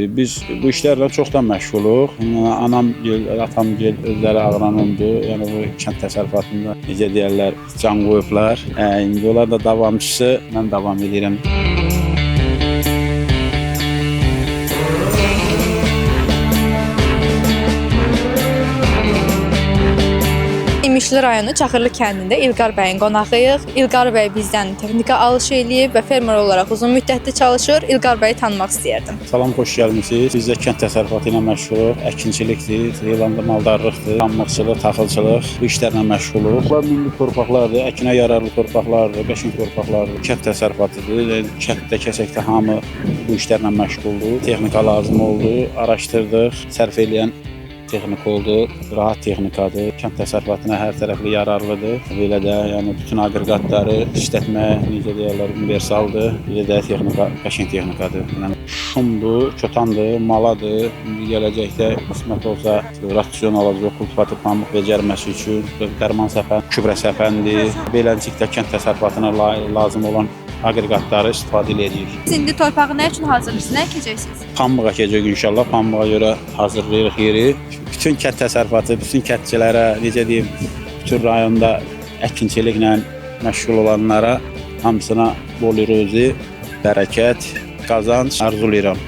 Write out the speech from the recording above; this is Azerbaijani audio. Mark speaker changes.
Speaker 1: Biz bu işlərlə çoxdan məşğuluq. Anam, atam özləri aqronomdur. Yəni bu kənd təsərrüfatında necə deyirlər, can qoyublar. İndi onlar da davamçısı, mən davam edirəm.
Speaker 2: İmişli rayonu Çaxırlı kəndində İlqar bəyin qonağıyıq. İlqar bəy bizdən texnika alış eləyib və fermer olaraq uzun müddətli çalışır. İlqar bəyi tanımaq istəyirdim.
Speaker 1: Salam, xoş gəlmisiniz. Biz də kənd təsərrüfatı ilə məşğuluq. Əkinçilikdir, heyvanda maldarlıqdır, pambıqçılıq, taxılçılıq bu işlərlə məşğuluq. Bu milli torpaqlardır, əkinə yararlı torpaqlardır, qəşəng torpaqlardır. Kənd təsərrüfatıdır. Kənddə, kəsəkdə hamı bu işlərlə məşğuldur. Texnika lazım oldu, araşdırdıq, sərf eləyən texnika oldu, rahat texnikadır. Kənd təsərrüfatına hər tərəfli yararlıdır. Belə də yəni bütün aqreqatları işlətməyə necə deyirlər, universaldır. Belə də texnika qəşəng texnikadır. Yəni şumdur, kötandır, maladır. İndi gələcəkdə qismət olsa rasyon alacaq, kultivativ pambıq becərməsi üçün dərman səpən, gübrə səpəndir. Beləncikdə kənd təsərrüfatına lazım olan aqreqatları istifadə edirik.
Speaker 2: Siz indi torpağı nə üçün hazırlayırsınız? Nə əkəcəksiniz?
Speaker 1: Pambıq əkəcək inşallah. Pambığa görə hazırlayırıq yeri. Bütün kənd təsərrüfatı, bütün kəndçilərə, necə deyim, bütün rayonda əkinçiliklə məşğul olanlara hamısına bol ruzi, bərəkət, qazanc arzulayıram.